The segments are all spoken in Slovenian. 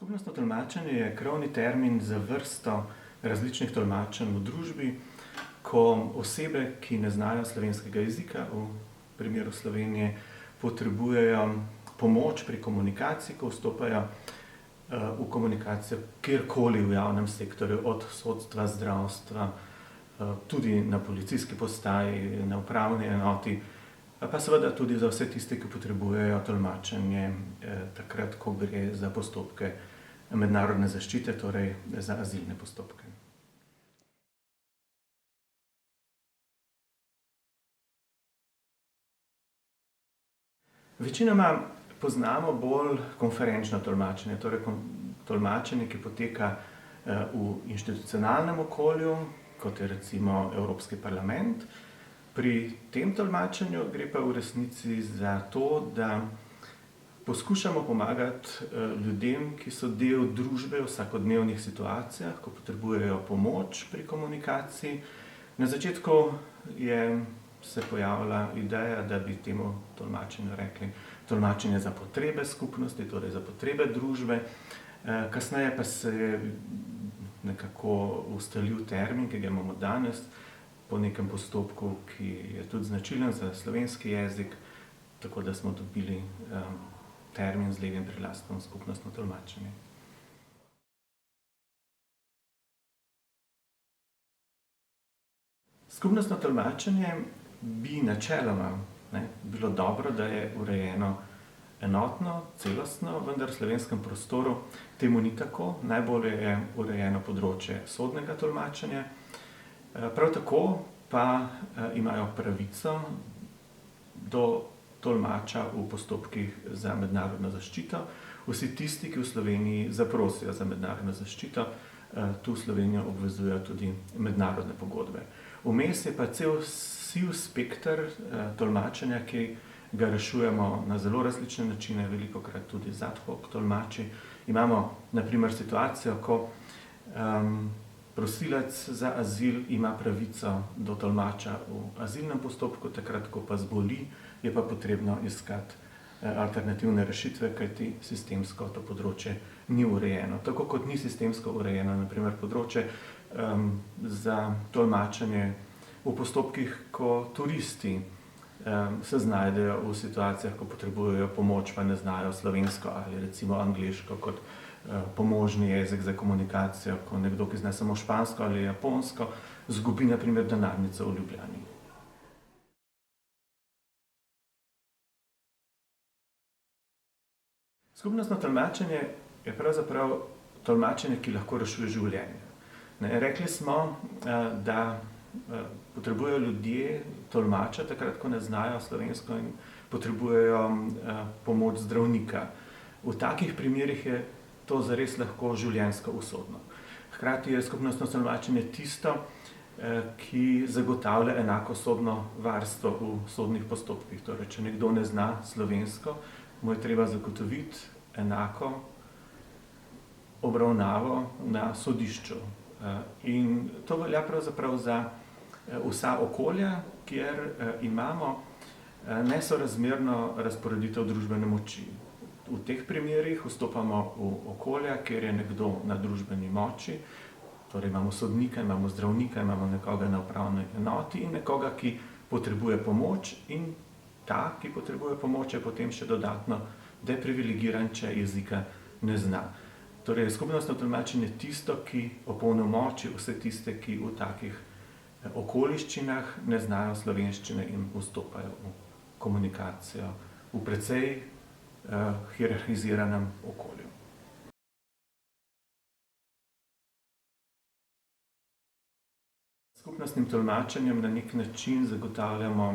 Skupnostno tolmačenje je krovni termin za vrsto različnih tolmačenj v družbi, ko osebe, ki ne znajo slovenskega jezika, v primeru Slovenije, potrebujejo pomoč pri komunikaciji, ko vstopajo v komunikacijo kjerkoli v javnem sektorju, od sodstva, zdravstva, tudi na policijski postaji, na upravni enoti, pa seveda tudi za vse tiste, ki potrebujejo tolmačenje takrat, ko gre za postopke mednarodne zaščite, torej za azilne postopke. Večinoma poznamo bolj konferenčno tolmačenje, torej tolmačenje, ki poteka v inštitucionalnem okolju, kot je recimo Evropski parlament. Pri tem tolmačenju gre pa v resnici za to, da poskušamo pomagati ljudem, ki so del družbe v vsakodnevnih situacijah, ko potrebujejo pomoč pri komunikaciji. Na začetku se pojavila ideja, da bi temu tolmačenju rekli tolmačenje za potrebe skupnosti, torej za potrebe družbe. Kasneje pa se je nekako ustalil termin, ki ga imamo danes, po nekem postopku, ki je tudi značilen za slovenski jezik, tako da smo dobili termin z legim prilastkom skupnostno tolmačenje. Skupnostno tolmačenje bi načeloma bilo dobro, da je urejeno enotno, celostno, vendar v slovenskem prostoru temu ni tako. Najbolje je urejeno področje sodnega tolmačenja. Prav tako pa imajo pravico do tolmača v postopkih za mednarodno zaščito vsi tisti, ki v Sloveniji zaprosijo za mednarodno zaščito. Tu Slovenijo obvezujejo tudi mednarodne pogodbe. Vmes je pa cel siv spekter tolmačenja, ki ga rešujemo na zelo različne načine, velikokrat tudi z ad hoc tolmači. Imamo na primer situacijo, ko prosilec za azil ima pravico do tolmača v azilnem postopku, takrat, ko pa zboli, je pa potrebno iskati alternativne rešitve, kajti sistemsko to področje ni urejeno. Tako kot ni sistemsko urejeno na primer področje za tolmačenje v postopkih, ko turisti se znajdejo v situacijah, ko potrebujejo pomoč, pa ne znajo slovensko ali recimo angleško kot pomožni jezik za komunikacijo, ko nekdo, ki zna samo špansko ali japonsko, izgubi na primer denarnico v Ljubljani. Skupnostno tolmačenje je pravzaprav tolmačenje, ki lahko rešuje življenje. Rekli smo, da potrebujejo ljudje tolmača takrat, ko ne znajo slovensko in potrebujejo pomoč zdravnika. V takih primerih je to zares lahko življenjsko usodno. Hkrati je skupnostno tolmačenje tisto, ki zagotavlja enako sodno varstvo v sodnih postopkih. Torej, če nekdo ne zna slovensko, mu je treba zagotoviti enako obravnavo na sodišču. In to velja pravzaprav za vsa okolja, kjer imamo nesorazmerno razporeditev družbene moči. V teh primerih vstopamo v okolja, kjer je nekdo na družbeni moči, torej imamo sodnika, imamo zdravnika, imamo nekoga na upravni enoti in nekoga, ki potrebuje pomoč, in ta, ki potrebuje pomoč, je potem še dodatno deprivilegiran, če jezika ne zna. Torej, skupnostno tolmačenje je tisto, ki opolnomoči vse tiste, ki v takih okoliščinah ne znajo slovenščine in vstopajo v komunikacijo v precej hierarhiziranem okolju. Skupnostnim tolmačenjem na nek način zagotavljamo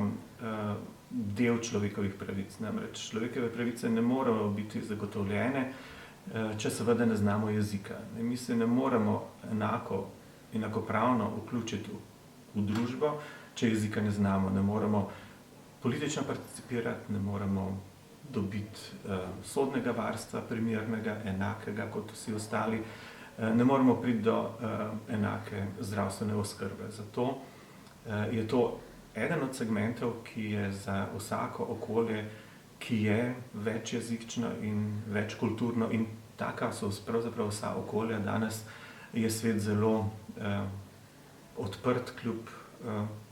del človekovih pravic. Namreč človekove pravice ne morejo biti zagotovljene, če seveda ne znamo jezika. Mi se ne moremo enakopravno vključiti v družbo, če jezika ne znamo. Ne moremo politično participirati, ne moremo dobiti sodnega varstva primernega, enakega kot vsi ostali. Ne moremo priti do enake zdravstvene oskrbe. Zato je to eden od segmentov, ki je za vsako okolje, ki je večjezično in večkulturno in taka so pravzaprav vsa okolja. Danes je svet zelo odprt, kljub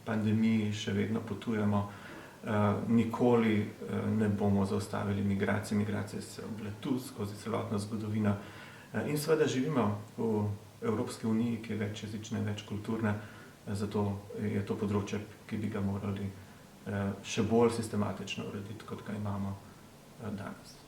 pandemiji še vedno potujemo. Nikoli ne bomo zaustavili migracij. Migracije so bile tu skozi celotno zgodovino. In seveda živimo v Evropski uniji, ki je večjezična in večkulturna, zato je to področje, ki bi ga morali še bolj sistematično urediti, kot ga imamo danes.